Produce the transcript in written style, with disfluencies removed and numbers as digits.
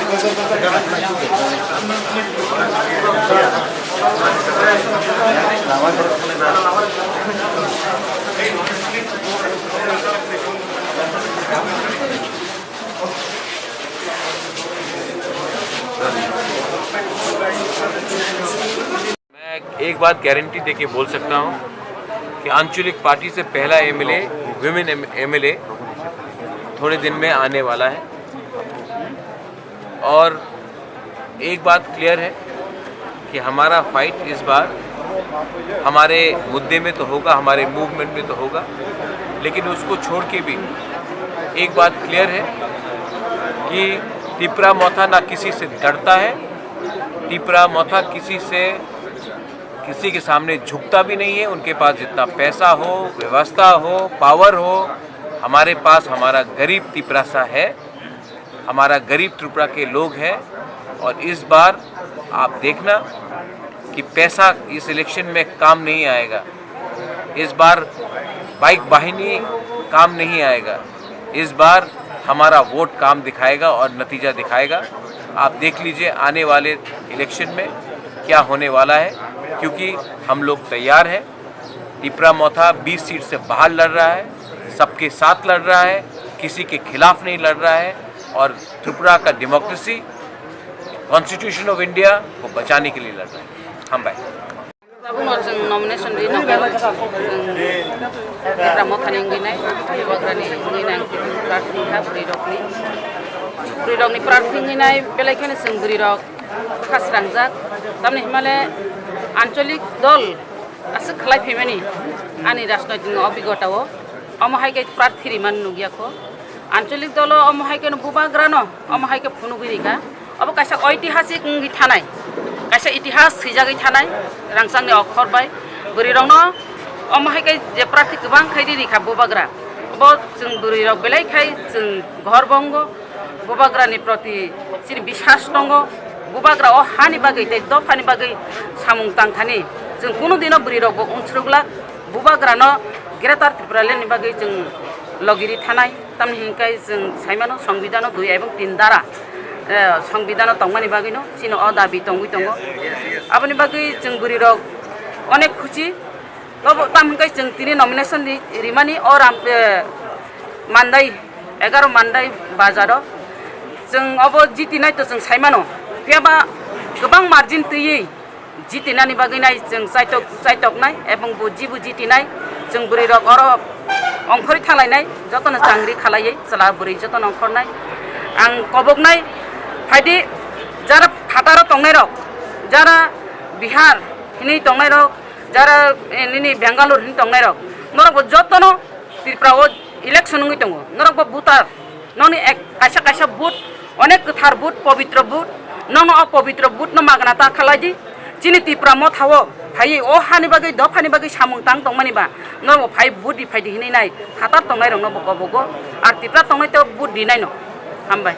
मैं एक बात गारंटी देके बोल सकता हूँ कि आंचलिक पार्टी से पहला एमएलए विमेन एमएलए थोड़े दिन में आने वाला है। और एक बात क्लियर है कि हमारा फाइट इस बार हमारे मुद्दे में तो होगा, हमारे मूवमेंट में तो होगा, लेकिन उसको छोड़ के भी एक बात क्लियर है कि टिपरा मोथा ना किसी से डरता है, टिपरा मोथा किसी के सामने झुकता भी नहीं है। उनके पास जितना पैसा हो, व्यवस्था हो, पावर हो, हमारे पास हमारा गरीब टिपरासा है, हमारा गरीब त्रिपुरा के लोग हैं। और इस बार आप देखना कि पैसा इस इलेक्शन में काम नहीं आएगा, इस बार बाइक वाहिनी काम नहीं आएगा, इस बार हमारा वोट काम दिखाएगा और नतीजा दिखाएगा। आप देख लीजिए आने वाले इलेक्शन में क्या होने वाला है, क्योंकि हम लोग तैयार हैं। टिपरा मोथा 20 सीट से बाहर लड़ रहा है, सबके साथ लड़ रहा है, किसी के खिलाफ नहीं लड़ रहा है और त्रिपुरा का डेमोक्रेसी, कॉन्स्टिट्यूशन ऑफ इंडिया को बचाने के लिए लड़ रहा है। हम भाई नॉमिनेशन टिपरा मोथानि इंगिनाय बग्रानि इंगिनाय बुरिरकनि प्रार्थी इंगिनाय बेलायखायनो जों बुरिरक खास्रांजाक तारमाने हिमालय आंचलिक दल आसो खालायफैमानि आंनि राजनैतिक अभिज्ञताओ अमहायके प्रार्थी रिमान नुगियाखौ आंचलिक दल अमहायके बुबाग्रानो अमहायके फुनुगिरिका अब कायसा ऐतिहासिक इंगि थानाय कायसा इतिहास सैजागै थानाय रांसांनि अक्षर बाय बुरिरकनो अमहायके जे प्रार्थी गोबां खैदिरिखा बुबाग्रा अब जों बुरिरक बेलायखाय जों घरबंग बुबाग्रानि प्रति जों बिश्वास दङ। बुबाग्रा हानि बागै दफानि बागै सामुं तांखानि जों कुनु दिनाव बुरिरकबो उनस्रुग्ला बुबाग्रानो ग्रेटार त्रिपुरालेण्डनि बागै जों लगिरि थानाय तामनि हिंखाय जों साइमानो संविधान 2 एवं 3 दारा संविधान तंगमानि बागैनो सिनो अ दाबि तंगै दङ। आबनि बागै जों बुरिरक अनेक खुशी तब तामहिंखाय जों तिनि नमिनेशन रिमानि और मान्दाय 11 मान्दाय बाजाराव जों अब जितिनाय तो जों साइमानो फैयाबा गोबां मार्जिन तैयै जितिनानि बागैनाय जों चाइटकनाय एवं बुजिबु जितिनाय जों बुरिरक और अंखरि थालायनाय जतन चांग्रि खालायै चला बुरै जतन अंखरनाय आं कबकनाय फायदि जारा फाटार तंनाय रक जारा बिहार हिनि तंनाय रक जारा निनि बेंगालुर हिनि तंनाय रक नरक जतन त्रिपुराव इलेक्शन नङै दङ नरक बुतार ननि एक कायसा बुथ अनेक गोथार बुथ पवित्र बुथ नन अपवित्र बुथ न मागनाता खालायदि चिनि त्रिपुरा मोथाव फायै अ हानि बागै दफानि बागै सामुं तां तंमानिबा नरक फाय बुथ दिफायदि हिनै नाय हातार तंनाय रंनो बगो आर त्रिपुरा तंनाय तो बुथ दिनाय न हामबाय।